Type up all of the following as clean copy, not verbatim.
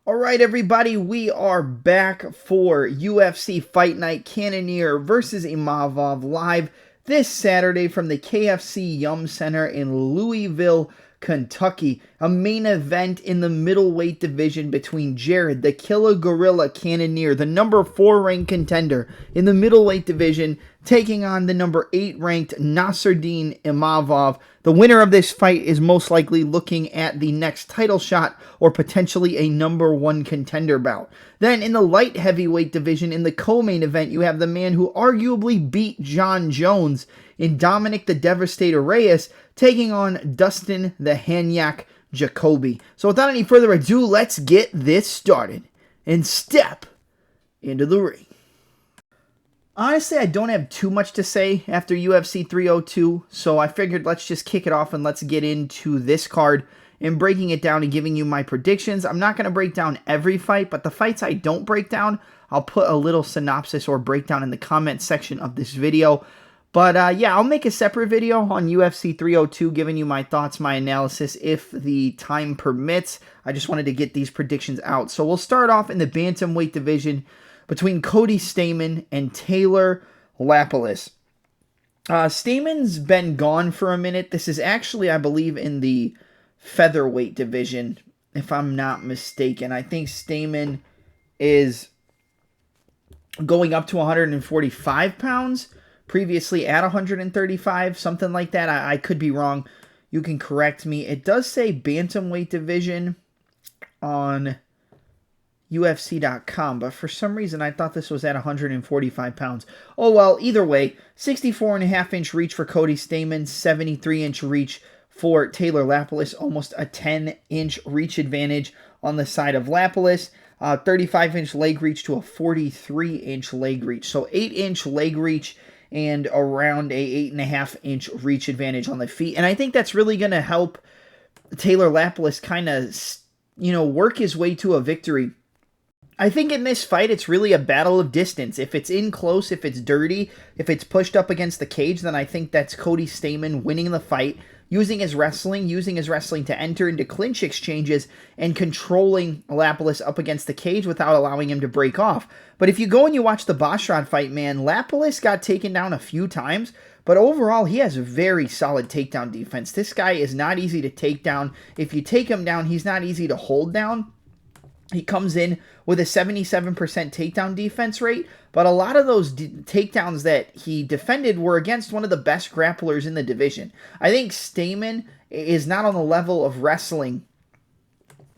All right, everybody, we are back for UFC Fight Night Cannonier versus Imavov live this Saturday from the KFC Yum Center in Louisville, Kentucky. A main event in the middleweight division between Jared, the Killer Gorilla Cannonier, the number 4 ranked contender in the middleweight division, taking on the number 8 ranked Nasruddin Imavov. The winner of this fight is most likely looking at the next title shot or potentially a number 1 contender bout. Then in the light heavyweight division, in the co-main event, you have the man who arguably beat John Jones in Dominic the Devastator Reyes, taking on Dustin the Hanyak Jacobe. So without any further ado, let's get this started and step into the ring. Honestly, I don't have too much to say after UFC 302, so I figured let's just kick it off and let's get into this card and breaking it down and giving you my predictions. I'm not going to break down every fight, but the fights I don't break down, I'll put a little synopsis or breakdown in the comment section of this video. But yeah, I'll make a separate video on UFC 302 giving you my thoughts, my analysis, if the time permits. I just wanted to get these predictions out. So we'll start off in the bantamweight division between Cody Staman and Taylor Lapolis. Staman's been gone for a minute. This is actually, I believe, in the featherweight division, if I'm not mistaken. I think Staman is going up to 145 pounds, previously at 135, something like that. I could be wrong. You can correct me. It does say bantamweight division on UFC.com, but for some reason I thought this was at 145 pounds. Oh well, either way, 64.5-inch reach for Cody Staman, 73-inch reach for Taylor Lapolis, almost a 10-inch reach advantage on the side of Lapolis. 35-inch leg reach to a 43-inch leg reach. So 8-inch leg reach and around a 8.5-inch reach advantage on the feet. And I think that's really going to help Taylor Lapolis kind of, work his way to a victory. I think in this fight, it's really a battle of distance. If it's in close, if it's dirty, if it's pushed up against the cage, then I think that's Cody Staman winning the fight, using his wrestling to enter into clinch exchanges and controlling Lapolis up against the cage without allowing him to break off. But if you go and you watch the Basharat fight, man, Lapolis got taken down a few times, but overall, he has a very solid takedown defense. This guy is not easy to take down. If you take him down, he's not easy to hold down. He comes in with a 77% takedown defense rate, but a lot of those takedowns that he defended were against one of the best grapplers in the division. I think Staman is not on the level of wrestling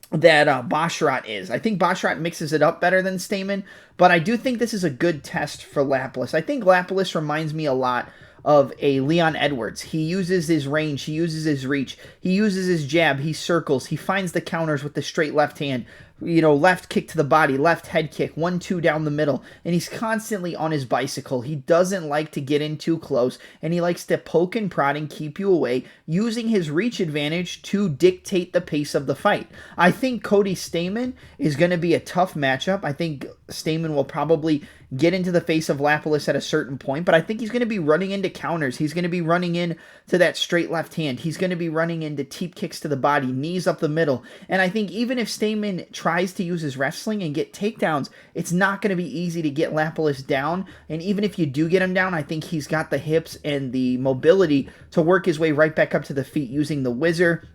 that Basharat is. I think Basharat mixes it up better than Staman, but I do think this is a good test for Lapolis. I think Lapolis reminds me a lot of a Leon Edwards. He uses his range, he uses his reach, he uses his jab, he circles, he finds the counters with the straight left hand, left kick to the body, left head kick, 1-2 down the middle, and he's constantly on his bicycle. He doesn't like to get in too close, and he likes to poke and prod and keep you away, using his reach advantage to dictate the pace of the fight. I think Cody Staman is going to be a tough matchup. I think Staman will probably get into the face of Lapolis at a certain point, but I think he's going to be running into counters. He's going to be running in to that straight left hand. He's going to be running into teep kicks to the body, knees up the middle, and I think even if Staman tries to use his wrestling and get takedowns, it's not going to be easy to get Lapolis down, and even if you do get him down, I think he's got the hips and the mobility to work his way right back up to the feet using the whizzer,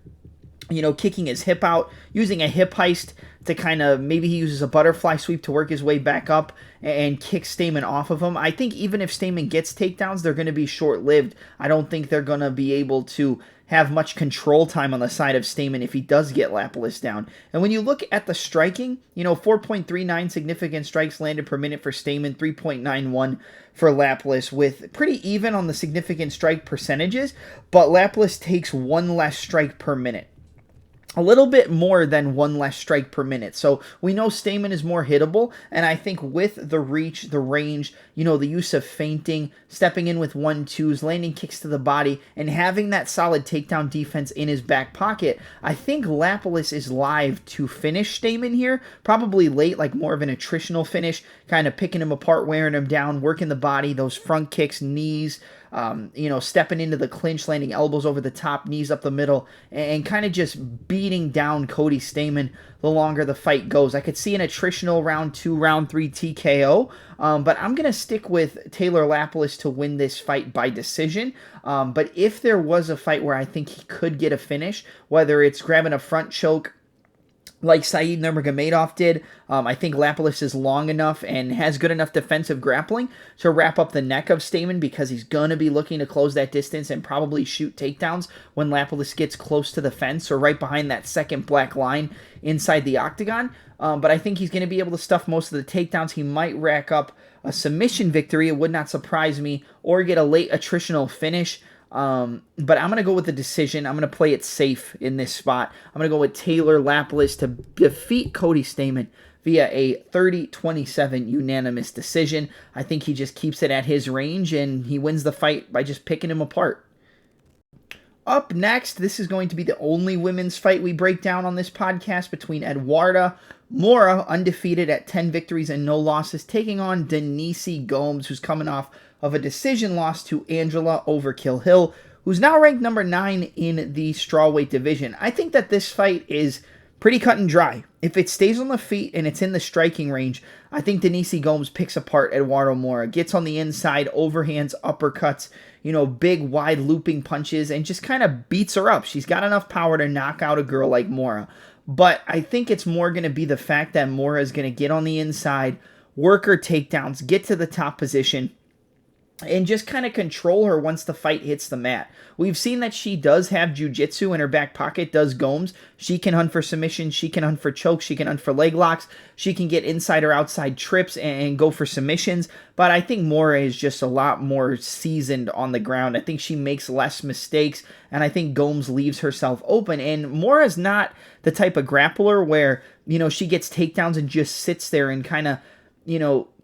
kicking his hip out, using a hip heist to kind of, maybe he uses a butterfly sweep to work his way back up and kick Staman off of him. I think even if Staman gets takedowns, they're going to be short-lived. I don't think they're going to be able to have much control time on the side of Staman if he does get Lapolis down. And when you look at the striking, 4.39 significant strikes landed per minute for Staman, 3.91 for Lapolis, with pretty even on the significant strike percentages, but Lapolis takes 1 less strike per minute. A little bit more than 1 less strike per minute. So we know Staman is more hittable, and I think with the reach, the range, the use of feinting, stepping in with 1-2s, landing kicks to the body, and having that solid takedown defense in his back pocket, I think Lapolis is live to finish Staman here, probably late, like more of an attritional finish, kind of picking him apart, wearing him down, working the body, those front kicks, knees, stepping into the clinch, landing elbows over the top, knees up the middle, and kind of just beating down Cody Staman the longer the fight goes. I could see an attritional round 2, round 3 TKO, but I'm going to stick with Taylor Lapolis to win this fight by decision. But if there was a fight where I think he could get a finish, whether it's grabbing a front choke like Said Nurmagomedov did, I think Lapolis is long enough and has good enough defensive grappling to wrap up the neck of Staman, because he's going to be looking to close that distance and probably shoot takedowns when Lapolis gets close to the fence or right behind that second black line inside the octagon. But I think he's going to be able to stuff most of the takedowns. He might rack up a submission victory, it would not surprise me, or get a late attritional finish. But I'm going to go with the decision. I'm going to play it safe in this spot. I'm going to go with Taylor Lapolis to defeat Cody Staman via a 30-27 unanimous decision. I think he just keeps it at his range, and he wins the fight by just picking him apart. Up next, this is going to be the only women's fight we break down on this podcast, between Eduarda Mora, undefeated at 10 victories and no losses, taking on Denise Gomes, who's coming off of a decision loss to Angela Overkill Hill, who's now ranked number 9 in the strawweight division. I think that this fight is pretty cut and dry. If it stays on the feet and it's in the striking range, I think Denise Gomes picks apart Eduardo Mora, gets on the inside, overhands, uppercuts, big, wide looping punches, and just kind of beats her up. She's got enough power to knock out a girl like Mora. But I think it's more going to be the fact that Mora is going to get on the inside, work her takedowns, get to the top position, and just kind of control her once the fight hits the mat. We've seen that she does have jiu-jitsu in her back pocket, does Gomes. She can hunt for submissions, she can hunt for chokes, she can hunt for leg locks, she can get inside or outside trips and go for submissions. But I think Mora is just a lot more seasoned on the ground. I think she makes less mistakes, and I think Gomes leaves herself open. And Mora's not the type of grappler where, she gets takedowns and just sits there and kind of,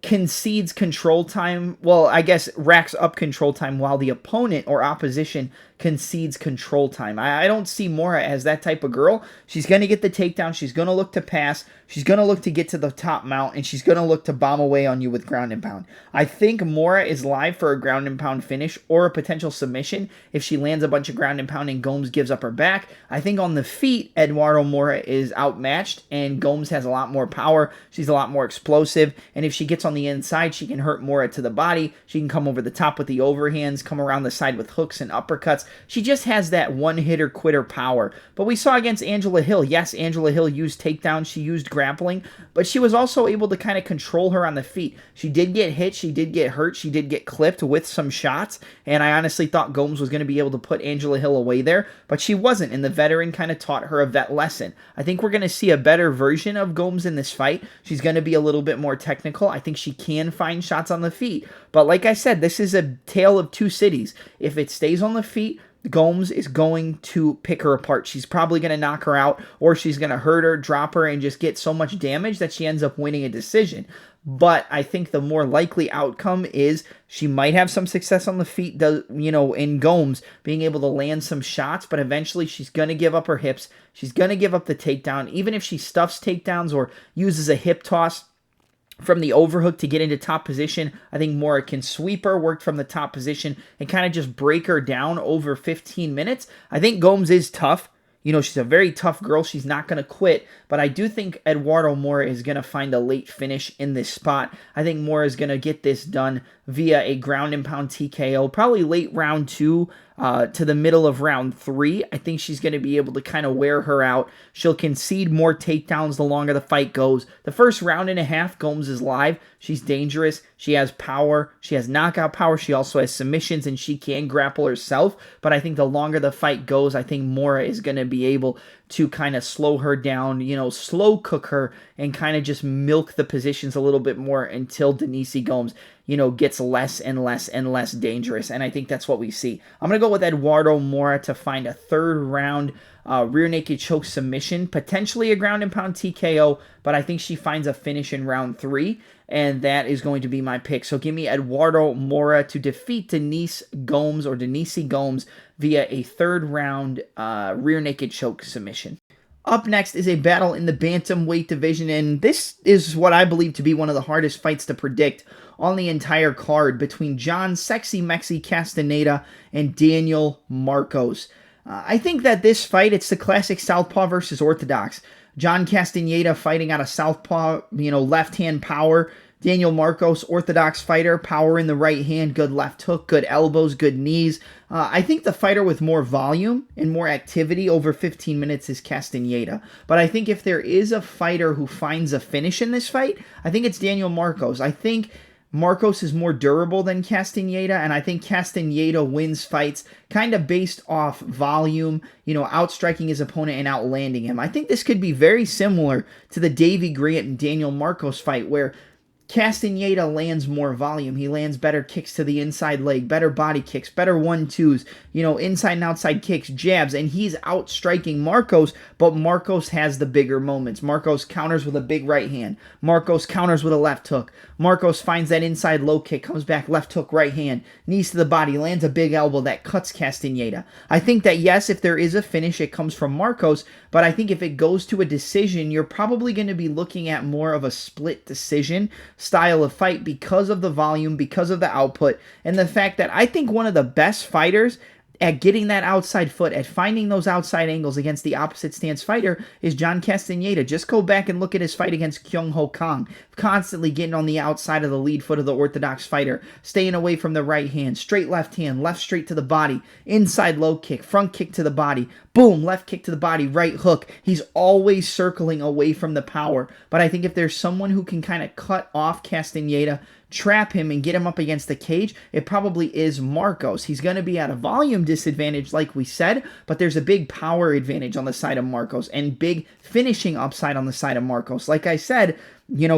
concedes control time. Well, I guess racks up control time while the opponent or opposition concedes control time. I don't see Mora as that type of girl. She's going to get the takedown. She's going to look to pass. She's going to look to get to the top mount, and she's going to look to bomb away on you with ground and pound. I think Mora is live for a ground and pound finish or a potential submission if she lands a bunch of ground and pound and Gomes gives up her back. I think on the feet, Eduardo Mora is outmatched, and Gomes has a lot more power. She's a lot more explosive, and if she gets on the inside, she can hurt Mora to the body. She can come over the top with the overhands, come around the side with hooks and uppercuts. She just has that one-hitter quitter power. But we saw against Angela Hill, yes, Angela Hill used takedowns, she used grappling, but she was also able to kind of control her on the feet. She did get hit, she did get hurt, she did get clipped with some shots, and I honestly thought Gomes was going to be able to put Angela Hill away there, but she wasn't, and the veteran kind of taught her a vet lesson. I think we're going to see a better version of Gomes in this fight. She's going to be a little bit more technical. I think she can find shots on the feet, but like I said, this is a tale of two cities. If it stays on the feet, Gomes is going to pick her apart. She's probably going to knock her out, or she's going to hurt her, drop her, and just get so much damage that she ends up winning a decision. But I think the more likely outcome is she might have some success on the feet, in Gomes, being able to land some shots, but eventually she's going to give up her hips. She's going to give up the takedown. Even if she stuffs takedowns or uses a hip toss from the overhook to get into top position, I think Mora can sweep her, work from the top position, and kind of just break her down over 15 minutes. I think Gomes is tough. She's a very tough girl. She's not going to quit. But I do think Eduardo Mora is going to find a late finish in this spot. I think Mora is going to get this done via a ground and pound TKO, probably late round 2 to the middle of round 3. I think she's going to be able to kind of wear her out. She'll concede more takedowns the longer the fight goes. The first round and a half, Gomes is live. She's dangerous. She has power. She has knockout power. She also has submissions, and she can grapple herself. But I think the longer the fight goes, I think Mora is going to be able to kind of slow her down, slow cook her, and kind of just milk the positions a little bit more until Denise Gomes, gets less and less and less dangerous. And I think that's what we see. I'm going to go with Eduardo Mora to find a third round rear naked choke submission, potentially a ground and pound TKO, but I think she finds a finish in round 3, and that is going to be my pick. So give me Eduardo Mora to defeat Denise Gomes via a third round rear naked choke submission. Up next is a battle in the bantamweight division, and this is what I believe to be one of the hardest fights to predict on the entire card between John Sexy Mexi Castaneda and Daniel Marcos. I think that this fight, it's the classic Southpaw versus Orthodox. John Castaneda fighting out of Southpaw, left-hand power. Daniel Marcos, Orthodox fighter, power in the right hand, good left hook, good elbows, good knees. I think the fighter with more volume and more activity over 15 minutes is Castaneda. But I think if there is a fighter who finds a finish in this fight, I think it's Daniel Marcos. I think Marcos is more durable than Castaneda, and I think Castaneda wins fights kind of based off volume, outstriking his opponent and outlanding him. I think this could be very similar to the Davey Grant and Daniel Marcos fight, where Castaneda lands more volume. He lands better kicks to the inside leg, better body kicks, better 1-2s, inside and outside kicks, jabs, and he's outstriking Marcos, but Marcos has the bigger moments. Marcos counters with a big right hand. Marcos counters with a left hook. Marcos finds that inside low kick, comes back, left hook, right hand, knees to the body, lands a big elbow that cuts Castaneda. I think that, yes, if there is a finish, it comes from Marcos, but I think if it goes to a decision, you're probably going to be looking at more of a split decision style of fight because of the volume, because of the output, and the fact that I think one of the best fighters at getting that outside foot, at finding those outside angles against the opposite stance fighter is John Castaneda. Just go back and look at his fight against Kyung Ho Kang. Constantly getting on the outside of the lead foot of the Orthodox fighter, staying away from the right hand, straight left hand, left straight to the body, inside low kick, front kick to the body, boom, left kick to the body, right hook. He's always circling away from the power. But I think if there's someone who can kind of cut off Castaneda, trap him, and get him up against the cage, it probably is Marcos. He's going to be at a volume disadvantage, like we said, but there's a big power advantage on the side of Marcos and big finishing upside on the side of Marcos. Like I said,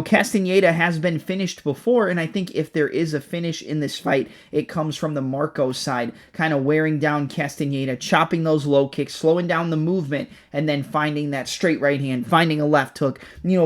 Castaneda has been finished before, and I think if there is a finish in this fight, it comes from the Marcos side, kind of wearing down Castaneda, chopping those low kicks, slowing down the movement, and then finding that straight right hand, finding a left hook,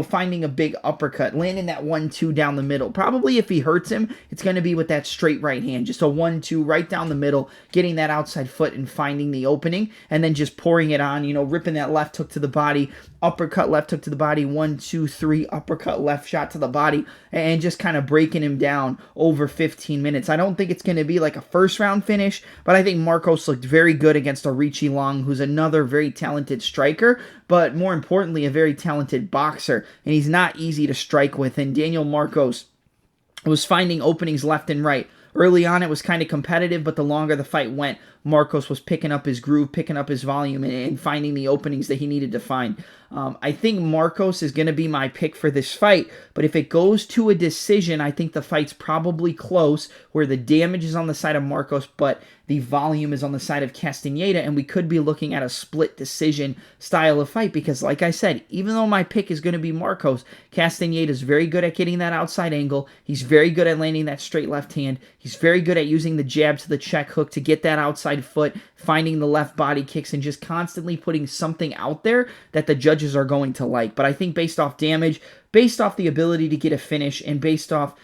finding a big uppercut, landing that 1-2 down the middle. Probably if he hurts him, it's going to be with that straight right hand, just a 1-2 right down the middle, getting that outside foot and finding the opening, and then just pouring it on, ripping that left hook to the body, uppercut, left hook to the body, 1-2-3, uppercut, left shot to the body, and just kind of breaking him down over 15 minutes. I don't think it's going to be like a first round finish, but I think Marcos looked very good against Richie Long, who's another very talented striker, but more importantly, a very talented boxer, and he's not easy to strike with. And Daniel Marcos was finding openings left and right. Early on, it was kind of competitive, but the longer the fight went, Marcos was picking up his groove, picking up his volume, and finding the openings that he needed to find. I think Marcos is going to be my pick for this fight, but if it goes to a decision, I think the fight's probably close, where the damage is on the side of Marcos, but the volume is on the side of Castaneda, and we could be looking at a split decision style of fight, because like I said, even though my pick is going to be Marcos, Castaneda is very good at getting that outside angle. He's very good at landing that straight left hand. He's very good at using the jab to the check hook to get that outside foot, finding the left body kicks, and just constantly putting something out there that the judges are going to like. But I think based off damage, based off the ability to get a finish, and based off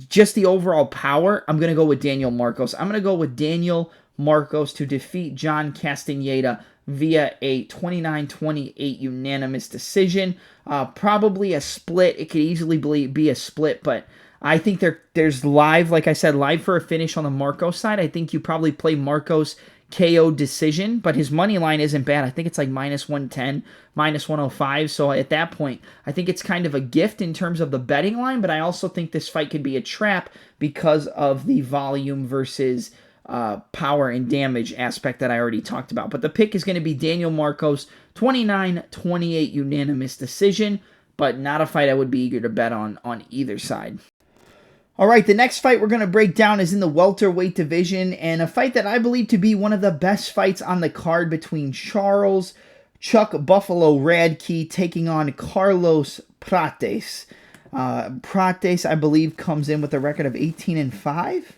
just the overall power, I'm going to go with Daniel Marcos. I'm going to go with Daniel Marcos to defeat John Castaneda via a 29-28 unanimous decision. Probably a split. It could easily be a split, but I think there's live, like I said, live for a finish on the Marcos side. I think you probably play Marcos KO decision, but his money line isn't bad. I think it's like -110, -105. So at that point, I think it's kind of a gift in terms of the betting line, but I also think this fight could be a trap because of the volume versus power and damage aspect that I already talked about. But the pick is going to be Daniel Marcos, 29-28 unanimous decision, but not a fight I would be eager to bet on either side. All right, the next fight we're going to break down is in the welterweight division, and a fight that I believe to be one of the best fights on the card between Charles Chuck Buffalo Radkey taking on Carlos Prates. Prates, I believe, comes in with a record of 18-5,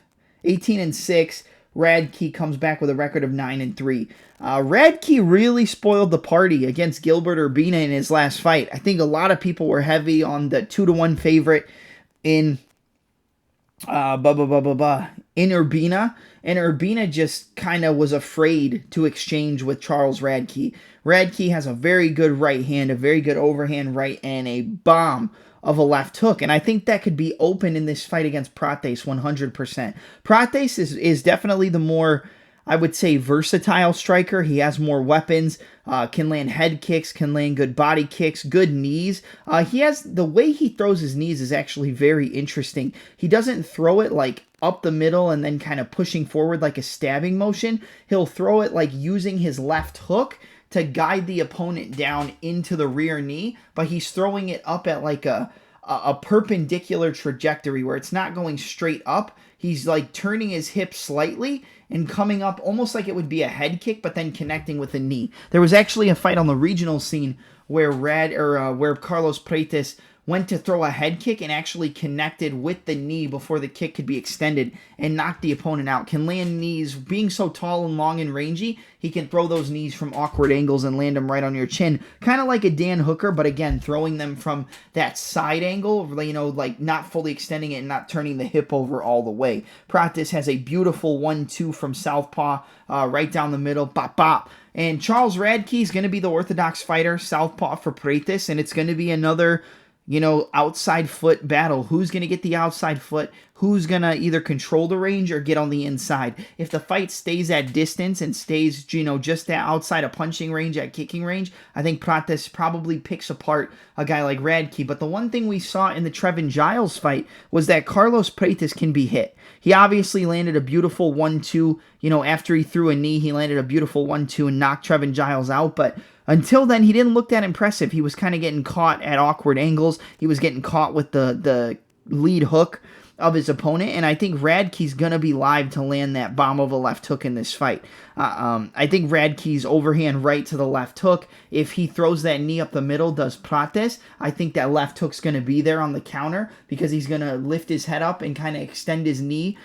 18-6. Radkey comes back with a record of 9-3. Radkey really spoiled the party against Gilbert Urbina in his last fight. I think a lot of people were heavy on the 2-1 favorite in in Urbina, and Urbina just kind of was afraid to exchange with Charles Radkey. Radkey has a very good right hand, a very good overhand right, and a bomb of a left hook, and I think that could be open in this fight against Prates 100%. Prates is definitely the more, I would say, versatile striker. He has more weapons, can land head kicks, can land good body kicks, good knees. He has, the way he throws his knees is actually very interesting. He doesn't throw it like up the middle and then kind of pushing forward like a stabbing motion. He'll throw it like using his left hook to guide the opponent down into the rear knee, but he's throwing it up at like a perpendicular trajectory where it's not going straight up. He's like turning his hip slightly and coming up almost like it would be a head kick, but then connecting with the knee. There was actually a fight on the regional scene where where Carlos Prates went to throw a head kick and actually connected with the knee before the kick could be extended and knocked the opponent out. Can land knees. Being so tall and long and rangy, he can throw those knees from awkward angles and land them right on your chin. Kind of like a Dan Hooker, but again, throwing them from that side angle, you know, like not fully extending it and not turning the hip over all the way. Prates has a beautiful 1-2 from southpaw, right down the middle, bop, bop. And Charles Radkey is going to be the orthodox fighter, southpaw for Prates, and it's going to be another, you know, outside foot battle. Who's going to get the outside foot? Who's going to either control the range or get on the inside? If the fight stays at distance and stays, you know, just that outside of punching range, at kicking range, I think Prates probably picks apart a guy like Radkey. But the one thing we saw in the Trevin Giles fight was that Carlos Prates can be hit. He obviously landed a beautiful 1-2. You know, after he threw a knee, he landed a beautiful 1-2 and knocked Trevin Giles out. But until then, he didn't look that impressive. He was kind of getting caught at awkward angles. He was getting caught with the lead hook of his opponent, and I think Radkey's going to be live to land that bomb of a left hook in this fight. I think Radkey's overhand right to the left hook, if he throws that knee up the middle, does Prates, I think that left hook's going to be there on the counter because he's going to lift his head up and kind of extend his knee,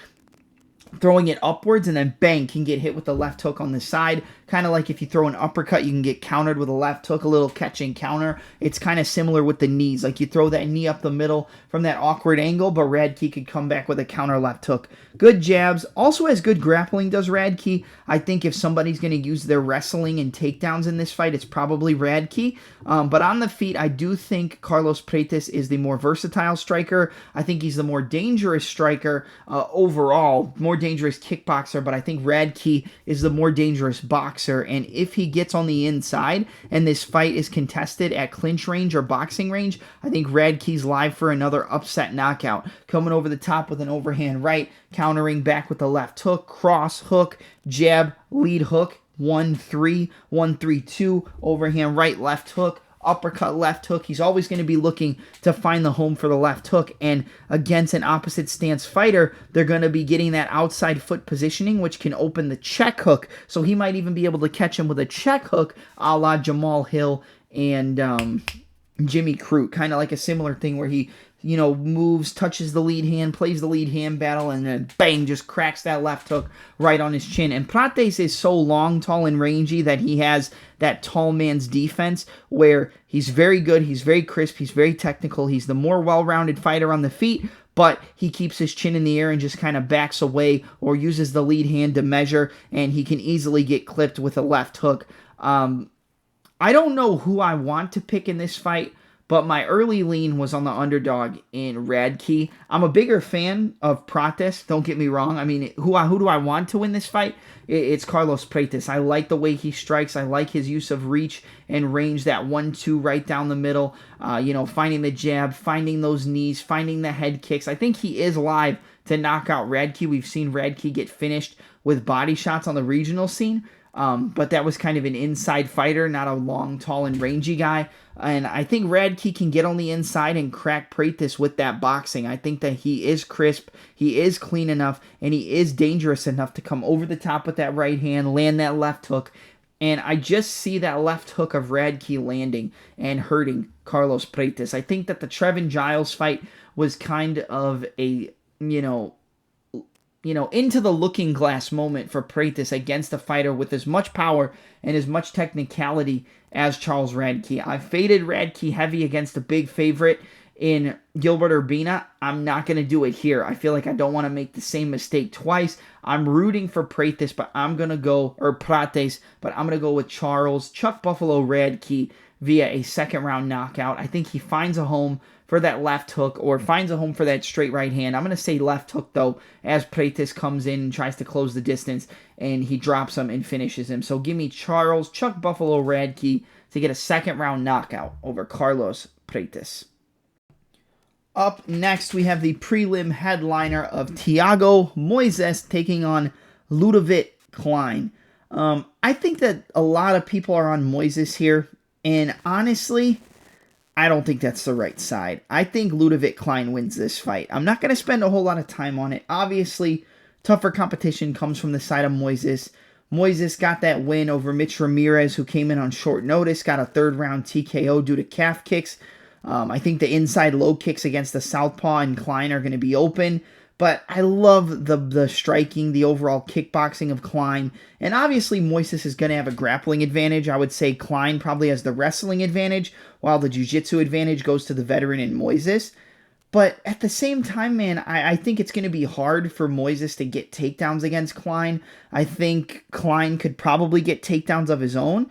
throwing it upwards, and then bang, can get hit with the left hook on the side. Kind of like if you throw an uppercut, you can get countered with a left hook, a little catch and counter. It's kind of similar with the knees. Like you throw that knee up the middle from that awkward angle, but Radkey could come back with a counter left hook. Good jabs. Also has good grappling, does Radkey. I think if somebody's going to use their wrestling and takedowns in this fight, it's probably Radkey. But on the feet, I do think Carlos Prates is the more versatile striker. I think he's the more dangerous striker overall, more dangerous kickboxer, but I think Radkey is the more dangerous boxer. And if he gets on the inside and this fight is contested at clinch range or boxing range, I think Radkey's live for another upset knockout. Coming over the top with an overhand right, countering back with the left hook, cross hook, jab, lead hook, 1-3, 1-3-2, overhand right, left hook, uppercut, left hook. He's always going to be looking to find the home for the left hook, and against an opposite stance fighter, they're going to be getting that outside foot positioning, which can open the check hook, so he might even be able to catch him with a check hook a la Jamal Hill and Jimmy Crute, kind of like a similar thing where he, you know, moves, touches the lead hand, plays the lead hand battle, and then bang, just cracks that left hook right on his chin. And Prates is so long, tall, and rangy that he has that tall man's defense where he's very good, he's very crisp, he's very technical, he's the more well-rounded fighter on the feet, but he keeps his chin in the air and just kind of backs away or uses the lead hand to measure, and he can easily get clipped with a left hook. I don't know who I want to pick in this fight, but my early lean was on the underdog in Radkey. I'm a bigger fan of Prates, don't get me wrong. I mean, who do I want to win this fight? It's Carlos Prates. I like the way he strikes. I like his use of reach and range, that 1-2 right down the middle, you know, finding the jab, finding those knees, finding the head kicks. I think he is live to knock out Radkey. We've seen Radkey get finished with body shots on the regional scene. But that was kind of an inside fighter, not a long, tall, and rangy guy. And I think Radkey can get on the inside and crack Prates with that boxing. I think that he is crisp, he is clean enough, and he is dangerous enough to come over the top with that right hand, land that left hook. And I just see that left hook of Radkey landing and hurting Carlos Prates. I think that the Trevin Giles fight was kind of a, you know, into the looking glass moment for Prates against a fighter with as much power and as much technicality as Charles Radkey. I faded Radkey heavy against a big favorite in Gilbert Urbina. I'm not going to do it here. I feel like I don't want to make the same mistake twice. I'm rooting for Prates, but I'm going to go, or Prates, but I'm going to go with Charles, Chuck Buffalo Radkey via a second-round knockout. I think he finds a home for that left hook or finds a home for that straight right hand. I'm going to say left hook, though, as Prates comes in and tries to close the distance, and he drops him and finishes him. So give me Charles, Chuck Buffalo Radkey to get a second-round knockout over Carlos Prates. Up next, we have the prelim headliner of Thiago Moises taking on Ludovic Klein. I think that a lot of people are on Moises here, and honestly, I don't think that's the right side. I think Ludovic Klein wins this fight. I'm not going to spend a whole lot of time on it. Obviously, tougher competition comes from the side of Moises. Moises got that win over Mitch Ramirez, who came in on short notice, got a third-round TKO due to calf kicks. I think the inside low kicks against the southpaw and Klein are going to be open. But I love the striking, the overall kickboxing of Klein. And obviously, Moises is going to have a grappling advantage. I would say Klein probably has the wrestling advantage, while the jiu-jitsu advantage goes to the veteran in Moises. But at the same time, man, I think it's going to be hard for Moises to get takedowns against Klein. I think Klein could probably get takedowns of his own.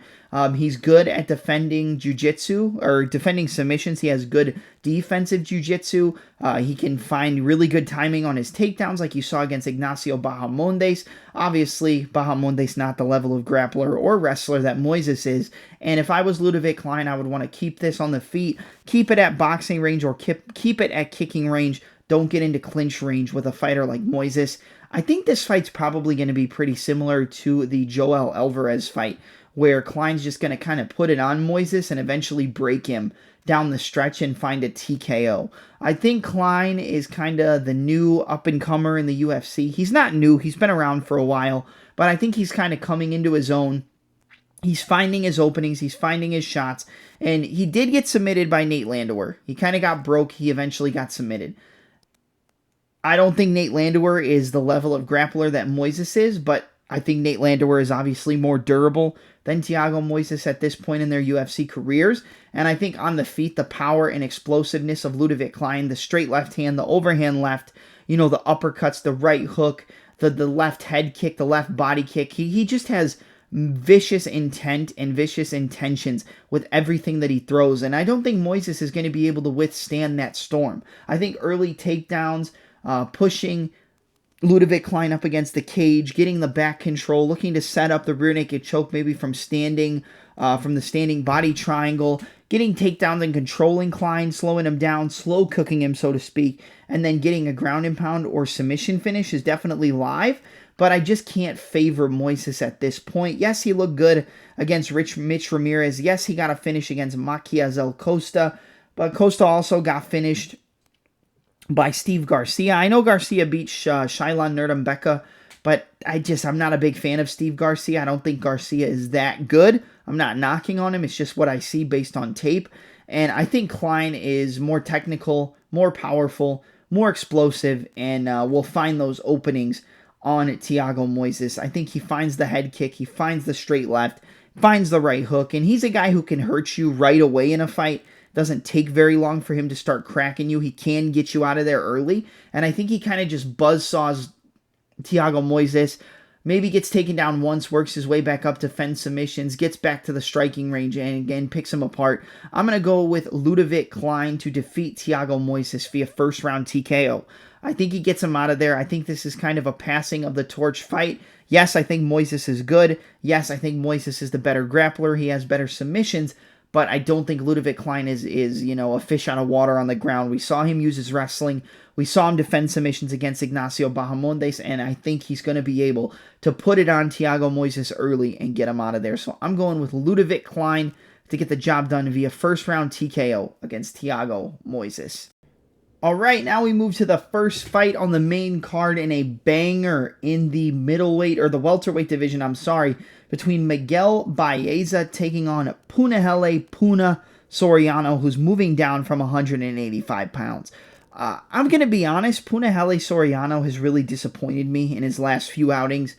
He's good at defending jiu-jitsu, or defending submissions. He has good defensive jiu-jitsu. He can find really good timing on his takedowns, like you saw against Ignacio Bahamondes. Obviously, Bahamondes not the level of grappler or wrestler that Moises is. And if I was Ludovic Klein, I would want to keep this on the feet, keep it at boxing range, or keep it at kicking range. Don't get into clinch range with a fighter like Moises. I think this fight's probably going to be pretty similar to the Joel Alvarez fight, where Klein's just going to kind of put it on Moises and eventually break him down the stretch and find a TKO. I think Klein is kind of the new up-and-comer in the UFC. He's not new. He's been around for a while, but I think he's kind of coming into his own. He's finding his openings. He's finding his shots, and he did get submitted by Nate Landwehr. He kind of got broke. He eventually got submitted. I don't think Nate Landwehr is the level of grappler that Moises is, but I think Nate Landwehr is obviously more durable than Thiago Moises at this point in their UFC careers. And I think on the feet, the power and explosiveness of Ludovic Klein, the straight left hand, the overhand left, the uppercuts, the right hook, the left head kick, the left body kick. He just has vicious intent and vicious intentions with everything that he throws. And I don't think Moises is going to be able to withstand that storm. I think early takedowns, pushing Ludovic Klein up against the cage, getting the back control, looking to set up the rear naked choke maybe from the standing body triangle, getting takedowns and controlling Klein, slowing him down, slow cooking him, so to speak, and then getting a ground and pound or submission finish is definitely live, but I just can't favor Moises at this point. Yes, he looked good against Mitch Ramirez. Yes, he got a finish against Maquiazel Costa, but Costa also got finished by Steve Garcia. I know Garcia beat Shailon Nurdimbeka, but I'm not a big fan of Steve Garcia. I don't think Garcia is that good. I'm not knocking on him. It's just what I see based on tape. And I think Klein is more technical, more powerful, more explosive, and will find those openings on Thiago Moises. I think he finds the head kick, he finds the straight left, finds the right hook, and he's a guy who can hurt you right away in a fight. Doesn't take very long for him to start cracking you. He can get you out of there early. And I think he kind of just buzzsaws Thiago Moises. Maybe gets taken down once, works his way back up, defends submissions, gets back to the striking range, and again picks him apart. I'm going to go with Ludovic Klein to defeat Thiago Moises via first-round TKO. I think he gets him out of there. I think this is kind of a passing of the torch fight. Yes, I think Moises is good. Yes, I think Moises is the better grappler. He has better submissions. But I don't think Ludovic Klein is a fish out of water on the ground. We saw him use his wrestling. We saw him defend submissions against Ignacio Bahamondes, and I think he's going to be able to put it on Thiago Moises early and get him out of there. So I'm going with Ludovic Klein to get the job done via first-round TKO against Thiago Moises. All right, now we move to the first fight on the main card in a banger in the welterweight division, between Miguel Bayza taking on Punahele Puna Sorano, who's moving down from 185 pounds. I'm going to be honest, Punahele Sorano has really disappointed me in his last few outings,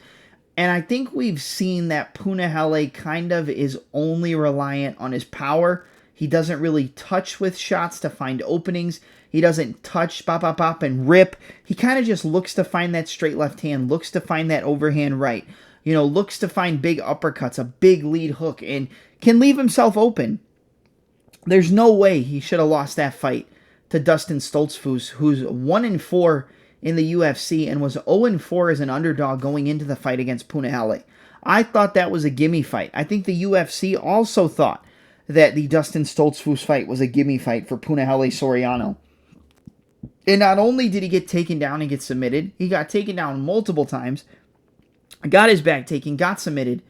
and I think we've seen that Punahele kind of is only reliant on his power. He doesn't really touch with shots to find openings. He doesn't touch, bop, bop, bop, and rip. He kind of just looks to find that straight left hand, looks to find that overhand right, looks to find big uppercuts, a big lead hook, and can leave himself open. There's no way he should have lost that fight to Dustin Stoltzfus, who's 1-4 in the UFC and was 0-4 as an underdog going into the fight against Punahele. I thought that was a gimme fight. I think the UFC also thought that the Dustin Stoltzfus fight was a gimme fight for Punahele Sorano. And not only did he get taken down and get submitted, he got taken down multiple times, got his back taken, got submitted,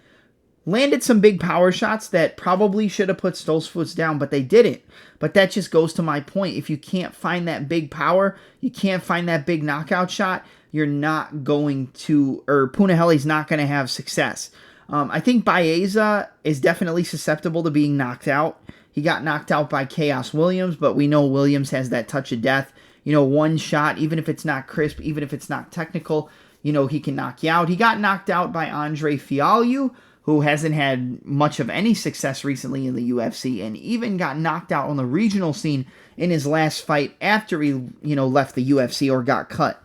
landed some big power shots that probably should have put Stoltzfus down, but they didn't. But that just goes to my point. If you can't find that big power, you can't find that big knockout shot, you're not going to, or Punahele's not going to have success. I think Bayza is definitely susceptible to being knocked out. He got knocked out by Chaos Williams, but we know Williams has that touch of death. One shot, even if it's not crisp, even if it's not technical, he can knock you out. He got knocked out by Andre Fialho, who hasn't had much of any success recently in the UFC, and even got knocked out on the regional scene in his last fight after he, left the UFC or got cut.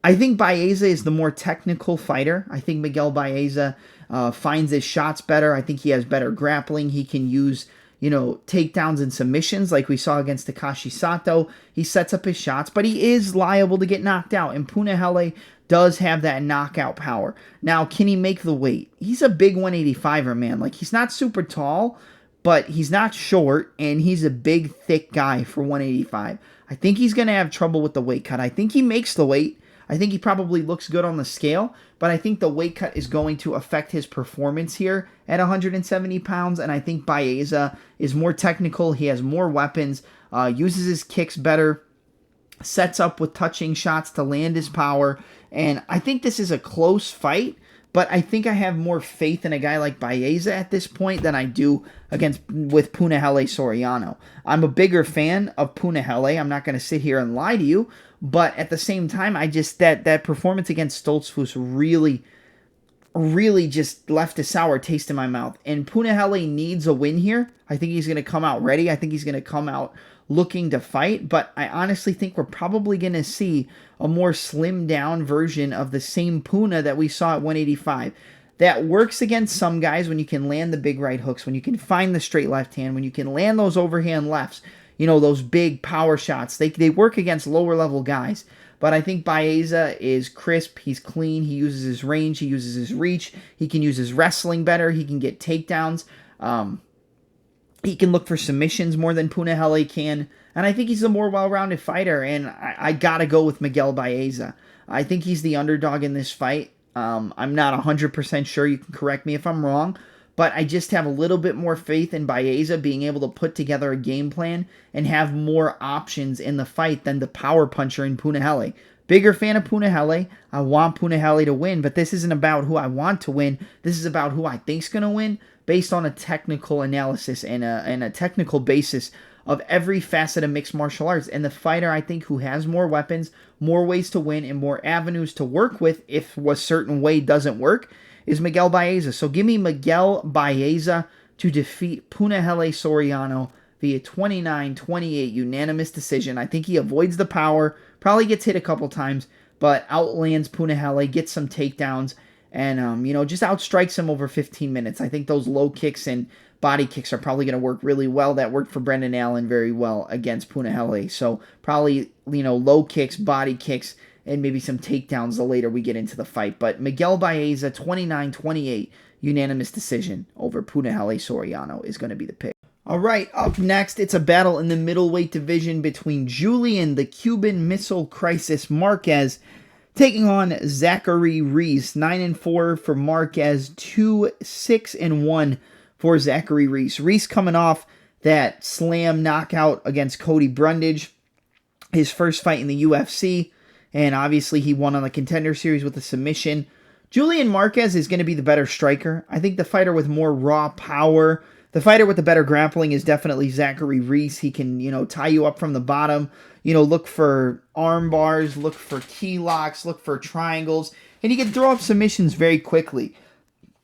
I think Bayza is the more technical fighter. I think Miguel Bayza finds his shots better. I think he has better grappling. He can use takedowns and submissions like we saw against Takashi Sato. He sets up his shots, but he is liable to get knocked out, and Punahele does have that knockout power. Now, can he make the weight? He's a big 185er, man. Like, he's not super tall, but he's not short, and he's a big, thick guy for 185. I think he's going to have trouble with the weight cut. I think he makes the weight. I think he probably looks good on the scale, but I think the weight cut is going to affect his performance here at 170 pounds, and I think Bayza is more technical. He has more weapons, uses his kicks better, sets up with touching shots to land his power, and I think this is a close fight, but I think I have more faith in a guy like Bayza at this point than I do with Punahele Sorano. I'm a bigger fan of Punahele. I'm not going to sit here and lie to you, but at the same time, I just that performance against Stoltzfus really just left a sour taste in my mouth. And Punahele needs a win here. I think he's going to come out ready. I think he's going to come out looking to fight, but I honestly think we're probably going to see a more slimmed down version of the same Puna that we saw at 185. That works against some guys when you can land the big right hooks, when you can find the straight left hand, when you can land those overhand lefts, those big power shots. They work against lower level guys. But I think Bayza is crisp, he's clean, he uses his range, he uses his reach, he can use his wrestling better, he can get takedowns. He can look for submissions more than Punahele can. And I think he's a more well-rounded fighter, and I got to go with Miguel Bayza. I think he's the underdog in this fight. I'm not 100% sure. You can correct me if I'm wrong. But I just have a little bit more faith in Bayza being able to put together a game plan and have more options in the fight than the power puncher in Punahele. Bigger fan of Punahele. I want Punahele to win, but this isn't about who I want to win. This is about who I think's going to win based on a technical analysis and a technical basis of every facet of mixed martial arts. And the fighter, I think, who has more weapons, more ways to win, and more avenues to work with if a certain way doesn't work is Miguel Bayza. So give me Miguel Bayza to defeat Punahele Sorano via 29-28 unanimous decision. I think he avoids the power, probably gets hit a couple times, but outlands Punahele, gets some takedowns, and just outstrikes him over 15 minutes. I think those low kicks and body kicks are probably going to work really well. That worked for Brendan Allen very well against Punahele. So probably, low kicks, body kicks, and maybe some takedowns the later we get into the fight. But Miguel Bayza, 29-28, unanimous decision over Punahele Sorano is going to be the pick. All right, up next, it's a battle in the middleweight division between Julian, the Cuban Missile Crisis Marquez, taking on Zachary Reese. 9-4 for Marquez, 2-6-1 for Zachary Reese. Reese coming off that slam knockout against Cody Brundage, his first fight in the UFC, and obviously he won on the Contender Series with a submission. Julian Marquez is going to be the better striker. I think the fighter with more raw power, the fighter with the better grappling is definitely Zachary Reese. He can, tie you up from the bottom, look for arm bars, look for key locks, look for triangles, and he can throw up submissions very quickly.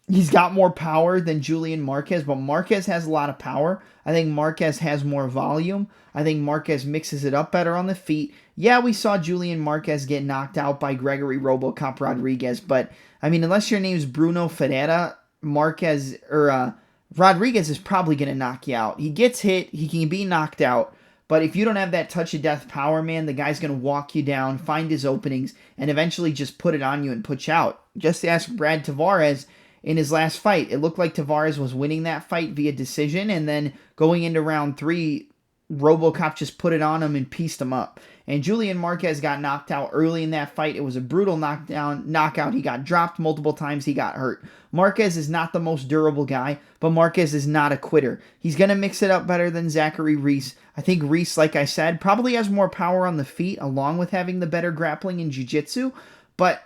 He's got more power than Julian Marquez, but Marquez has a lot of power. I think Marquez has more volume. I think Marquez mixes it up better on the feet. Yeah, we saw Julian Marquez get knocked out by Gregory RoboCop Rodriguez, but I mean, unless your name's Bruno Ferrera, Marquez or Rodriguez is probably going to knock you out. He gets hit, he can be knocked out, but if you don't have that touch of death power, man, the guy's going to walk you down, find his openings, and eventually just put it on you and put you out. Just ask Brad Tavares in his last fight. It looked like Tavares was winning that fight via decision, and then going into round 3, RoboCop just put it on him and pieced him up. And Julian Marquez got knocked out early in that fight. It was a brutal knockout. He got dropped multiple times. He got hurt. Marquez is not the most durable guy, but Marquez is not a quitter. He's going to mix it up better than Zachary Reese. I think Reese, like I said, probably has more power on the feet along with having the better grappling and jiu-jitsu, but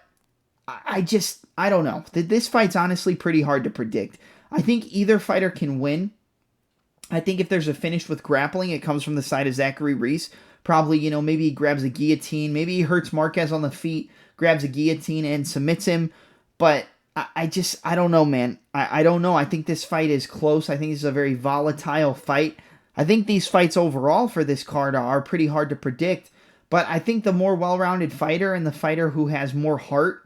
I don't know. This fight's honestly pretty hard to predict. I think either fighter can win. I think if there's a finish with grappling, it comes from the side of Zachary Reese. Probably, maybe he grabs a guillotine. Maybe he hurts Marquez on the feet, grabs a guillotine and submits him. But I don't know, man. I don't know. I think this fight is close. I think this is a very volatile fight. I think these fights overall for this card are pretty hard to predict. But I think the more well-rounded fighter and the fighter who has more heart,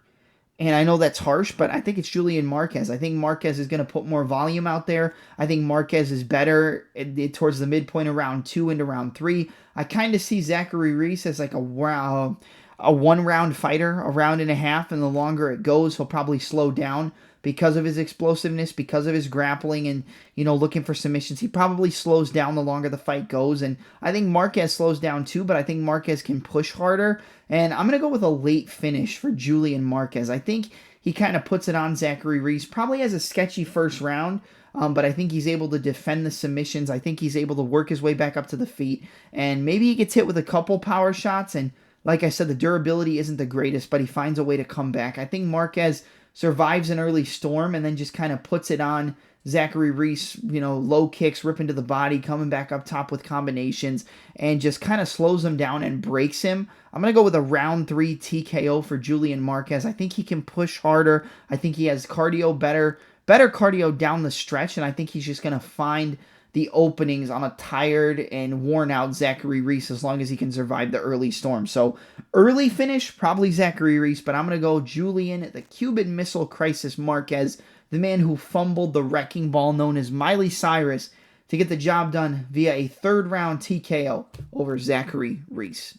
and I know that's harsh, but I think it's Julian Marquez. I think Marquez is going to put more volume out there. I think Marquez is better towards the midpoint of round 2 into round 3. I kind of see Zachary Reese as like a one-round fighter, a round and a half, and the longer it goes, he'll probably slow down because of his explosiveness, because of his grappling and, looking for submissions. He probably slows down the longer the fight goes, and I think Marquez slows down too, but I think Marquez can push harder, and I'm going to go with a late finish for Julian Marquez. I think he kind of puts it on Zachary Reese, probably has a sketchy first round, but I think he's able to defend the submissions. I think he's able to work his way back up to the feet, and maybe he gets hit with a couple power shots, and like I said, the durability isn't the greatest, but he finds a way to come back. I think Marquez survives an early storm and then just kind of puts it on Zachary Reese, low kicks, ripping to the body, coming back up top with combinations, and just kind of slows him down and breaks him. I'm going to go with a round 3 TKO for Julian Marquez. I think he can push harder. I think he has cardio, better cardio down the stretch, and I think he's just going to find the openings on a tired and worn out Zachary Reese as long as he can survive the early storm. So early finish, probably Zachary Reese, but I'm going to go Julian, the Cuban Missile Crisis Marquez, the man who fumbled the wrecking ball known as Miley Cyrus to get the job done via a third round TKO over Zachary Reese.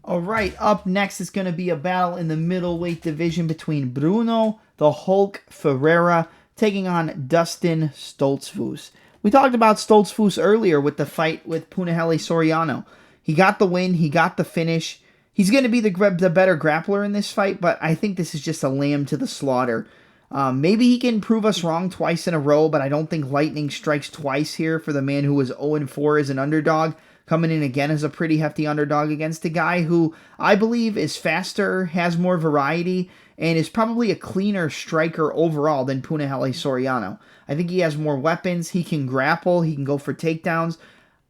All right, up next is going to be a battle in the middleweight division between Bruno the Hulk Ferrera taking on Dustin Stoltzfus. We talked about Stoltzfus earlier with the fight with Punahele Sorano. He got the win. He got the finish. He's going to be the better grappler in this fight, but I think this is just a lamb to the slaughter. Maybe he can prove us wrong twice in a row, but I don't think lightning strikes twice here for the man who was 0-4 as an underdog, coming in again as a pretty hefty underdog against a guy who I believe is faster, has more variety, and is probably a cleaner striker overall than Punahele Sorano. I think he has more weapons. He can grapple. He can go for takedowns.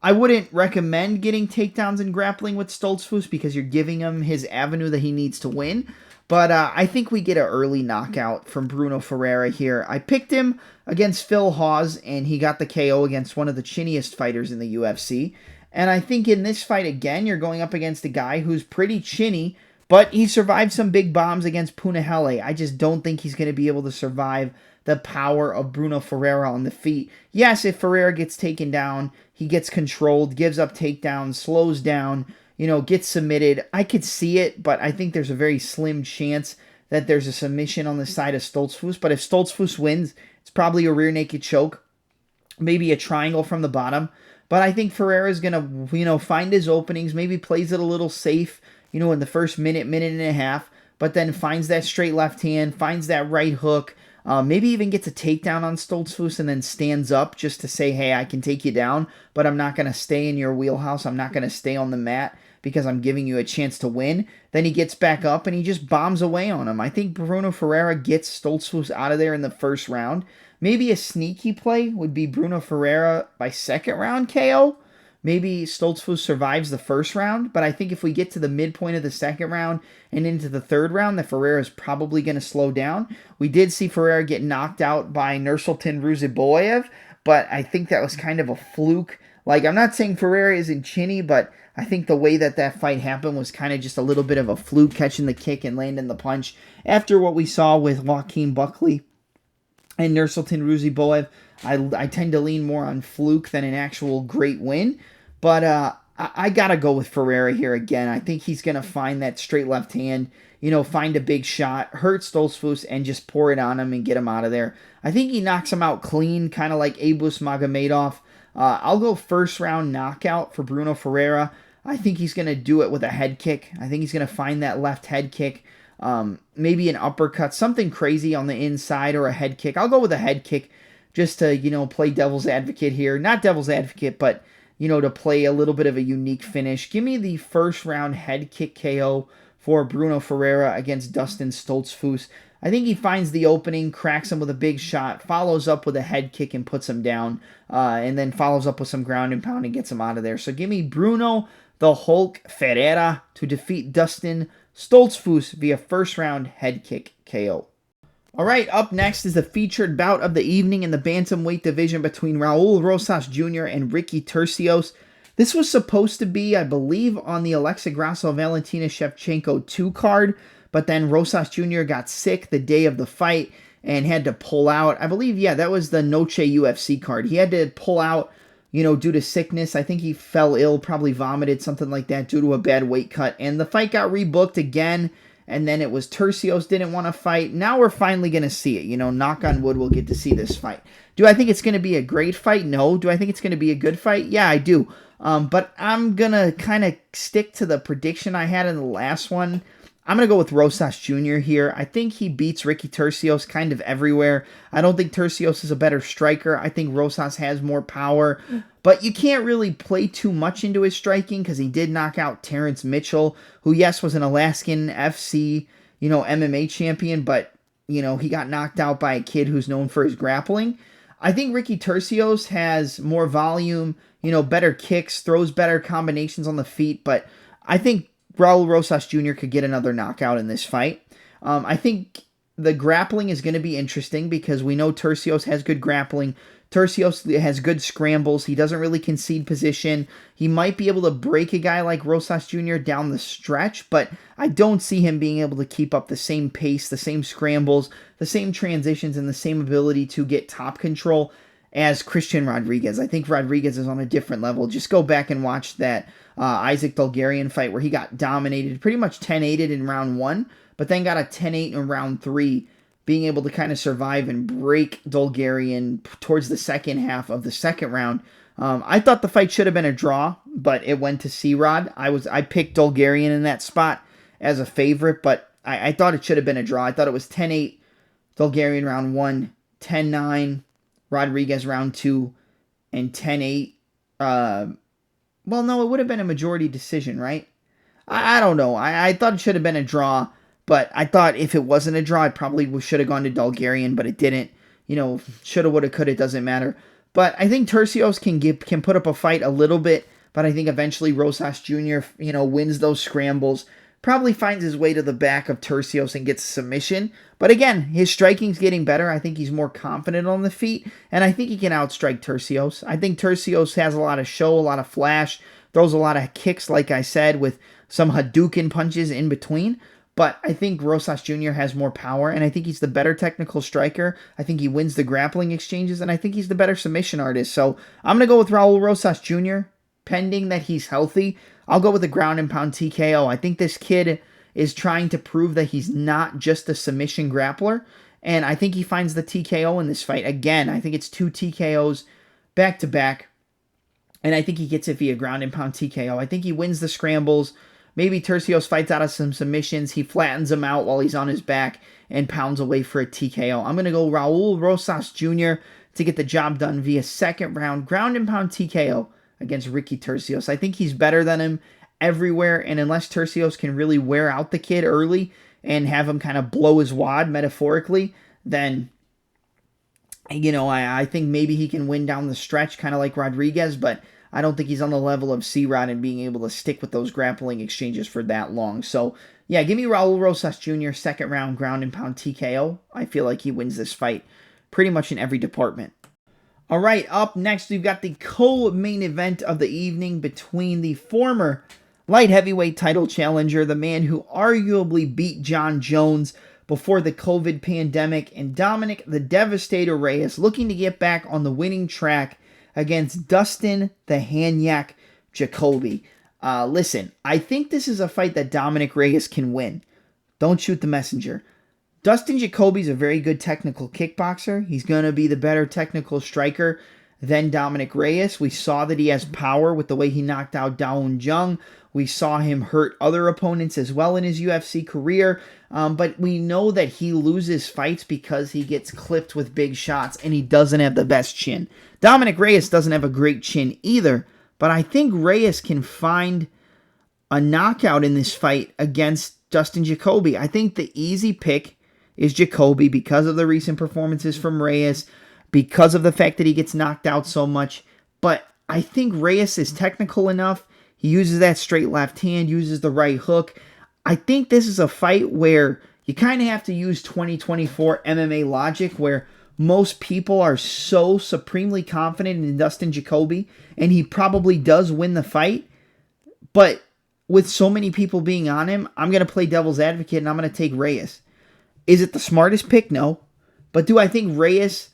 I wouldn't recommend getting takedowns and grappling with Stoltzfus because you're giving him his avenue that he needs to win. But I think we get an early knockout from Bruno Ferrera here. I picked him against Phil Hawes, and he got the KO against one of the chinniest fighters in the UFC. And I think in this fight, again, you're going up against a guy who's pretty chinny, but he survived some big bombs against Punahele. I just don't think he's going to be able to survive the power of Bruno Ferrera on the feet. Yes, if Ferrera gets taken down, he gets controlled, gives up takedowns, slows down, gets submitted. I could see it, but I think there's a very slim chance that there's a submission on the side of Stoltzfus. But if Stoltzfus wins, it's probably a rear naked choke, maybe a triangle from the bottom. But I think Ferrera's going to, find his openings, maybe plays it a little safe, in the first minute and a half, but then finds that straight left hand, finds that right hook, maybe even gets a takedown on Stoltzfus and then stands up just to say, hey, I can take you down, but I'm not going to stay in your wheelhouse. I'm not going to stay on the mat because I'm giving you a chance to win. Then he gets back up and he just bombs away on him. I think Bruno Ferrera gets Stoltzfus out of there in the first round. Maybe a sneaky play would be Bruno Ferrera by second round KO. maybe Stoltzfus survives the first round, but I think if we get to the midpoint of the second round and into the third round, that Ferrera is probably going to slow down. We did see Ferrera get knocked out by Nursultan Ruziboyev, but I think that was kind of a fluke. Like, I'm not saying Ferrera isn't chinny, but I think the way that fight happened was kind of just a little bit of a fluke, catching the kick and landing the punch. After what we saw with Joaquin Buckley and Nursultan Ruziboyev, I tend to lean more on fluke than an actual great win. But I got to go with Ferrera here again. I think he's going to find that straight left hand, find a big shot, hurt Stoltzfus, and just pour it on him and get him out of there. I think he knocks him out clean, kind of like Abus Magomedov. I'll go first round knockout for Bruno Ferrera. I think he's going to do it with a head kick. I think he's going to find that left head kick. Maybe an uppercut, something crazy on the inside, or a head kick. I'll go with a head kick just to, play devil's advocate here. Not devil's advocate, but, to play a little bit of a unique finish. Give me the first round head kick KO for Bruno Ferrera against Dustin Stoltzfus. I think he finds the opening, cracks him with a big shot, follows up with a head kick and puts him down, and then follows up with some ground and pound and gets him out of there. So give me Bruno the Hulk Ferrera to defeat Dustin Stoltzfus via first round head kick KO. All right, up next is the featured bout of the evening in the bantamweight division between Raul Rosas Jr. and Ricky Turcios. This was supposed to be, I believe, on the Alexa Grasso-Valentina Shevchenko 2 card, but then Rosas Jr. got sick the day of the fight and had to pull out. I believe, that was the Noche UFC card. He had to pull out, due to sickness. I think he fell ill, probably vomited, something like that, due to a bad weight cut. And the fight got rebooked again, and then it was Turcios didn't want to fight. Now we're finally going to see it. Knock on wood, we'll get to see this fight. Do I think it's going to be a great fight? No. Do I think it's going to be a good fight? Yeah, I do. But I'm going to kind of stick to the prediction I had in the last one. I'm going to go with Rosas Jr. here. I think he beats Ricky Turcios kind of everywhere. I don't think Turcios is a better striker. I think Rosas has more power. But you can't really play too much into his striking because he did knock out Terrence Mitchell, who, yes, was an Alaskan FC, MMA champion, but, he got knocked out by a kid who's known for his grappling. I think Ricky Turcios has more volume, better kicks, throws better combinations on the feet, but I think Raul Rosas Jr. could get another knockout in this fight. I think the grappling is going to be interesting because we know Turcios has good grappling. Turcios has good scrambles. He doesn't really concede position. He might be able to break a guy like Rosas Jr. down the stretch, but I don't see him being able to keep up the same pace, the same scrambles, the same transitions, and the same ability to get top control as Christian Rodriguez. I think Rodriguez is on a different level. Just go back and watch that Isaac Dulgarian fight where he got dominated, pretty much 10-8'd in round 1, but then got a 10-8 in round 3, being able to kind of survive and break Dulgarian towards the second half of the second round. I thought the fight should have been a draw, but it went to C-Rod. I picked Dulgarian in that spot as a favorite, but I thought it should have been a draw. I thought it was 10-8 Dulgarian round 1, 10-9 Rodriguez round 2, and 10-8. Well, no, it would have been a majority decision, right? I don't know. I thought it should have been a draw, but I thought if it wasn't a draw, it probably should have gone to Dulgarian, but it didn't. Shoulda, woulda, coulda, it doesn't matter. But I think Turcios can put up a fight a little bit, but I think eventually Rosas Jr., wins those scrambles, probably finds his way to the back of Turcios and gets a submission. But again, his striking's getting better. I think he's more confident on the feet, and I think he can outstrike Turcios. I think Turcios has a lot of show, a lot of flash, throws a lot of kicks, like I said, with some Hadouken punches in between. But I think Rosas Jr. has more power, and I think he's the better technical striker. I think he wins the grappling exchanges, and I think he's the better submission artist. So I'm going to go with Raul Rosas Jr., pending that he's healthy. I'll go with the ground and pound TKO. I think this kid is trying to prove that he's not just a submission grappler, and I think he finds the TKO in this fight. Again, I think it's 2 TKOs back-to-back, and I think he gets it via ground and pound TKO. I think he wins the scrambles. Maybe Turcios fights out of some submissions. He flattens him out while he's on his back and pounds away for a TKO. I'm going to go Raul Rosas Jr. to get the job done via second round ground and pound TKO against Ricky Turcios. I think he's better than him everywhere, and unless Turcios can really wear out the kid early and have him kind of blow his wad metaphorically, then, I think maybe he can win down the stretch, kind of like Rodriguez, but I don't think he's on the level of C-Rod and being able to stick with those grappling exchanges for that long. So, yeah, give me Raul Rosas Jr., second round ground and pound TKO. I feel like he wins this fight pretty much in every department. All right, up next, we've got the co-main event of the evening between the former light heavyweight title challenger, the man who arguably beat Jon Jones before the COVID pandemic, and Dominic the Devastator Reyes, looking to get back on the winning track against Dustin the Hanyak Jacobe. Listen, I think this is a fight that Dominic Reyes can win. Don't shoot the messenger. Dustin Jacobe is a very good technical kickboxer. He's going to be the better technical striker than Dominic Reyes. We saw that he has power with the way he knocked out Dawoon Jung. We saw him hurt other opponents as well in his UFC career. But we know that he loses fights because he gets clipped with big shots and he doesn't have the best chin. Dominic Reyes doesn't have a great chin either. But I think Reyes can find a knockout in this fight against Dustin Jacobe. I think the easy pick is Jacobe because of the recent performances from Reyes, because of the fact that he gets knocked out so much. But I think Reyes is technical enough. He uses that straight left hand, uses the right hook. I think this is a fight where you kind of have to use 2024 MMA logic, where most people are so supremely confident in Dustin Jacobe, and he probably does win the fight. But with so many people being on him, I'm going to play devil's advocate, and I'm going to take Reyes. Is it the smartest pick? No. But do I think Reyes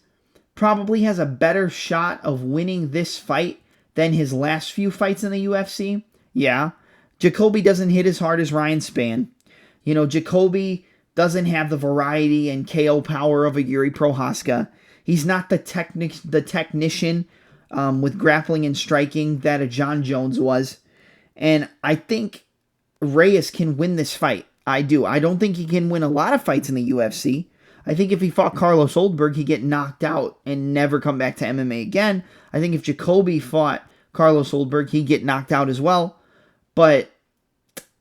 probably has a better shot of winning this fight than his last few fights in the UFC? Yeah. Jacobe doesn't hit as hard as Ryan Spann. You know, Jacobe doesn't have the variety and KO power of a Yuri Prohaska. He's not the technician with grappling and striking that a Jon Jones was. And I think Reyes can win this fight. I do. I don't think he can win a lot of fights in the UFC. I think if he fought Carlos Oldberg, he'd get knocked out and never come back to MMA again. I think if Jacobe fought Carlos Oldberg, he'd get knocked out as well. But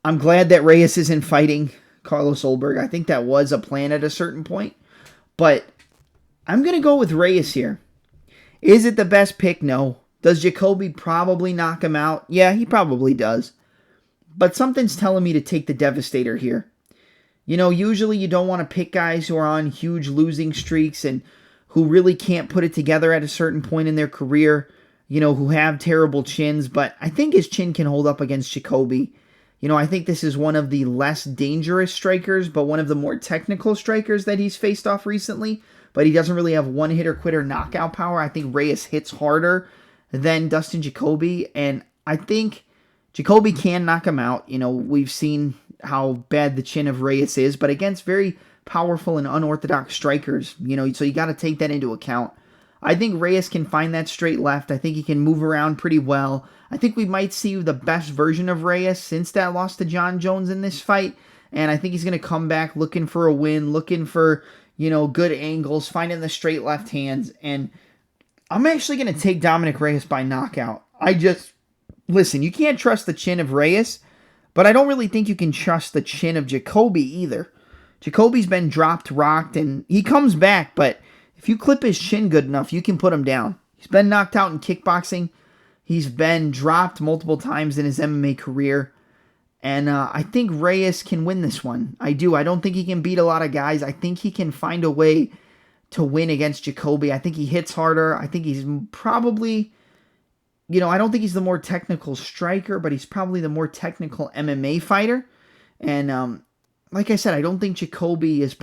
I'm glad that Reyes isn't fighting Carlos Oldberg. I think that was a plan at a certain point. But I'm going to go with Reyes here. Is it the best pick? No. Does Jacobe probably knock him out? Yeah, he probably does. But something's telling me to take the Devastator here. You know, usually you don't want to pick guys who are on huge losing streaks and who really can't put it together at a certain point in their career, you know, who have terrible chins. But I think his chin can hold up against Jacobe. You know, I think this is one of the less dangerous strikers, but one of the more technical strikers that he's faced off recently. But he doesn't really have one-hitter-quitter knockout power. I think Reyes hits harder than Dustin Jacobe, and I think Jacobe can knock him out. You know, we've seen how bad the chin of Reyes is, but against very powerful and unorthodox strikers, you know, so you got to take that into account. I think Reyes can find that straight left. I think he can move around pretty well. I think we might see the best version of Reyes since that loss to Jon Jones in this fight, and I think he's going to come back looking for a win, looking for, you know, good angles, finding the straight left hands, and I'm actually going to take Dominic Reyes by knockout. Listen, you can't trust the chin of Reyes, but I don't really think you can trust the chin of Jacobe either. Jacobe's been dropped, rocked, and he comes back, but if you clip his chin good enough, you can put him down. He's been knocked out in kickboxing. He's been dropped multiple times in his MMA career, and I think Reyes can win this one. I do. I don't think he can beat a lot of guys. I think he can find a way to win against Jacobe. I think he hits harder. I think he's probably, you know, I don't think he's the more technical striker, but he's probably the more technical MMA fighter. And like I said, I don't think Jacobe is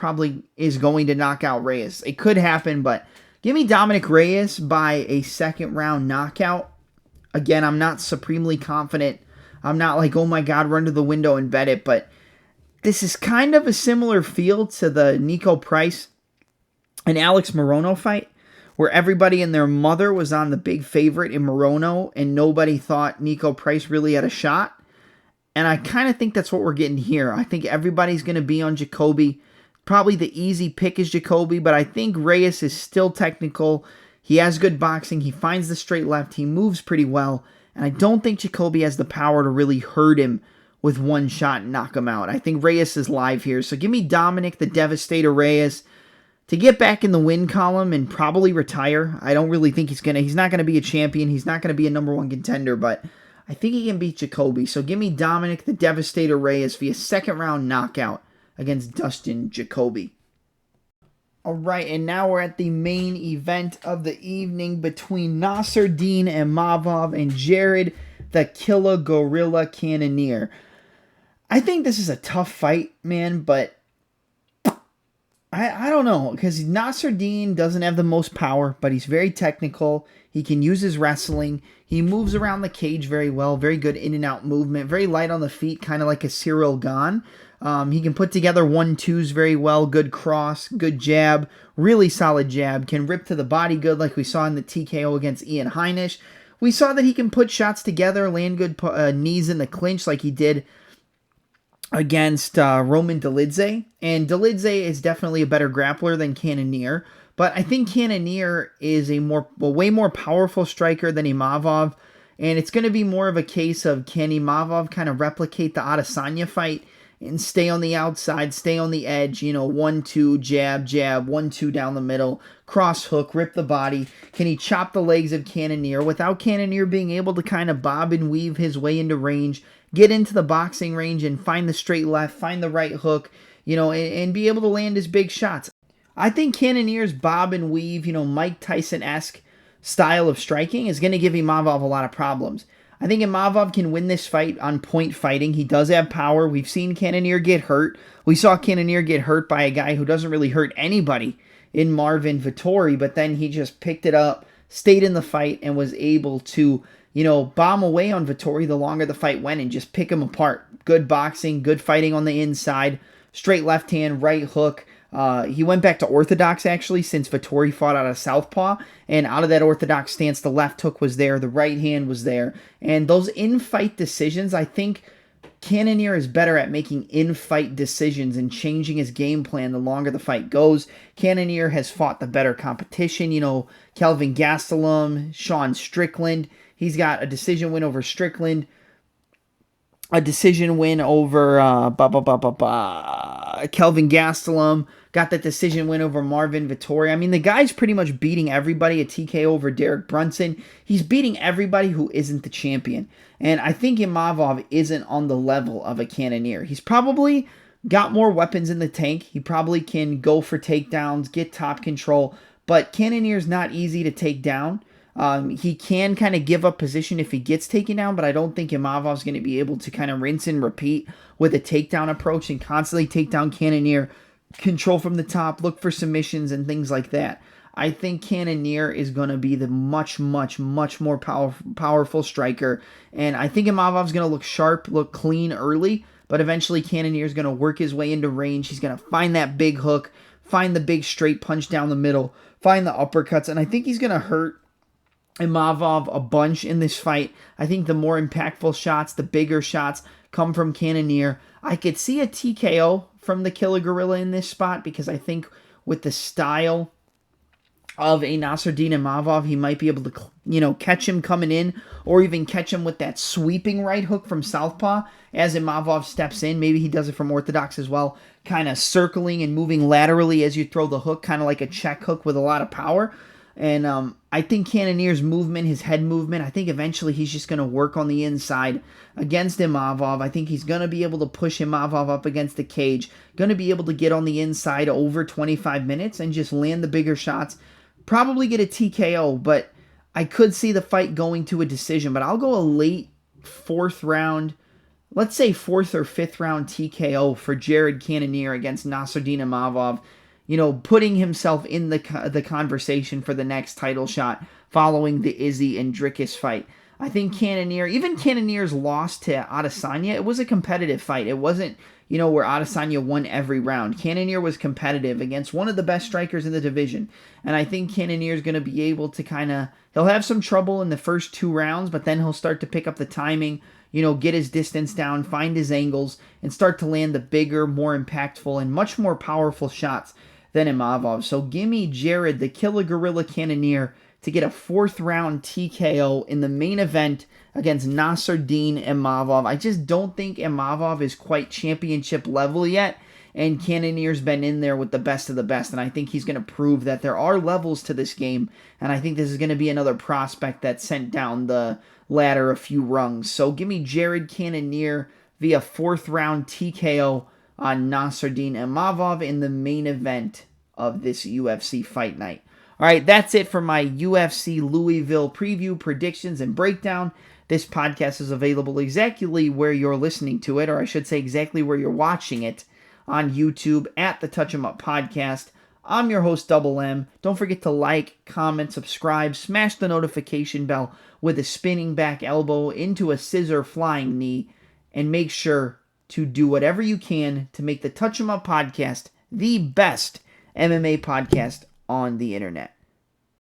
going to knock out Reyes. It could happen, but give me Dominic Reyes by a second round knockout. Again, I'm not supremely confident. I'm not like, oh my God, run to the window and bet it. But this is kind of a similar feel to the Nico Price and Alex Morono fight, where everybody and their mother was on the big favorite in Morono, and nobody thought Nico Price really had a shot. And I kind of think that's what we're getting here. I think everybody's going to be on Jacobe. Probably the easy pick is Jacobe, but I think Reyes is still technical. He has good boxing. He finds the straight left. He moves pretty well. And I don't think Jacobe has the power to really hurt him with one shot and knock him out. I think Reyes is live here. So give me Dominic the Devastator Reyes. to get back in the win column and probably retire. I don't really think he's not going to be a champion. He's not going to be a #1 contender, but I think he can beat Jacobe. So give me Dominic the Devastator Reyes via second round knockout against Dustin Jacobe. All right, and now we're at the main event of the evening between Nassourdine Imavov and Jared the Killer Gorilla Cannonier. I think this is a tough fight, man, but I don't know, because Nassourdine doesn't have the most power, but he's very technical. He can use his wrestling. He moves around the cage very well, very good in and out movement, very light on the feet, kind of like a Cyril Gane. He can put together 1-2s very well, good cross, good jab, really solid jab, can rip to the body good like we saw in the TKO against Ian Heinisch. We saw that he can put shots together, land good knees in the clinch like he did against Roman Dolidze. And Dolidze is definitely a better grappler than Cannonier, but I think Cannonier is a way more powerful striker than Imavov, and it's going to be more of a case of can Imavov kind of replicate the Adesanya fight and stay on the outside, stay on the edge, 1-2, jab, jab, 1-2 down the middle, cross hook, rip the body. Can he chop the legs of Cannonier without Cannonier being able to kind of bob and weave his way into range, get into the boxing range and find the straight left, find the right hook, and be able to land his big shots? I think Cannonier's bob and weave, Mike Tyson-esque style of striking is going to give Imavov a lot of problems. I think Imavov can win this fight on point fighting. He does have power. We've seen Cannonier get hurt. We saw Cannonier get hurt by a guy who doesn't really hurt anybody in Marvin Vettori, but then he just picked it up, stayed in the fight, and was able to, bomb away on Vettori the longer the fight went and just pick him apart. Good boxing, good fighting on the inside, straight left hand, right hook. He went back to orthodox, actually, since Vettori fought out of southpaw, and out of that orthodox stance, the left hook was there, the right hand was there, and those in-fight decisions, I think Cannonier is better at making in-fight decisions and changing his game plan the longer the fight goes. Cannonier has fought the better competition, Kelvin Gastelum, Sean Strickland. He's got a decision win over Strickland, a decision win over Kelvin Gastelum, got that decision win over Marvin Vettori. I mean, the guy's pretty much beating everybody. A TKO over Derek Brunson. He's beating everybody who isn't the champion. And I think Imavov isn't on the level of a Cannonier. He's probably got more weapons in the tank. He probably can go for takedowns, get top control. But Cannonier's not easy to take down. He can kind of give up position if he gets taken down, but I don't think Imavov's going to be able to kind of rinse and repeat with a takedown approach and constantly take down Cannonier, control from the top, look for submissions and things like that. I think Cannonier is going to be the much more powerful striker, and I think Imavov's going to look sharp, look clean early, but eventually Cannonier is going to work his way into range. He's going to find that big hook, find the big straight punch down the middle, find the uppercuts, and I think he's going to hurt Imavov a bunch in this fight. I think the more impactful shots, the bigger shots come from Cannonier. I could see a TKO from the Killer Gorilla in this spot because I think with the style of a Nassourdine Imavov, he might be able to, catch him coming in or even catch him with that sweeping right hook from southpaw as Imavov steps in. Maybe he does it from orthodox as well, kind of circling and moving laterally as you throw the hook, kind of like a check hook with a lot of power. And I think Cannonier's movement, his head movement, I think eventually he's just going to work on the inside against Imavov. I think he's going to be able to push Imavov up against the cage, going to be able to get on the inside over 25 minutes and just land the bigger shots, probably get a TKO, but I could see the fight going to a decision. But I'll go a late fourth round, let's say fourth or fifth round TKO for Jared Cannonier against Nassourdine Imavov, putting himself in the conversation for the next title shot following the Izzy and Dricus fight. I think Cannonier, even Cannonier's loss to Adesanya, it was a competitive fight. It wasn't, where Adesanya won every round. Cannonier was competitive against one of the best strikers in the division. And I think Cannonier is going to be able to he'll have some trouble in the first 2 rounds, but then he'll start to pick up the timing, get his distance down, find his angles, and start to land the bigger, more impactful, and much more powerful shots than Imavov. So give me Jared, the Killer Gorilla Cannonier, to get a 4th round TKO in the main event against Nassourdine Imavov. I just don't think Imavov is quite championship level yet, And Cannonier's been in there with the best of the best, and I think he's going to prove that there are levels to this game, and I think this is going to be another prospect that sent down the ladder a few rungs. So give me Jared Cannonier via 4th round TKO on Nasruddin Imavov in the main event of this UFC fight night. All right, that's it for my UFC Louisville preview, predictions, and breakdown. This podcast is available exactly where you're listening to it, or I should say exactly where you're watching it, on YouTube at the Touch 'Em Up Podcast. I'm your host, Double M. Don't forget to like, comment, subscribe, smash the notification bell with a spinning back elbow into a scissor flying knee, and make sure to do whatever you can to make the Touch 'Em Up Podcast the best MMA podcast on the internet.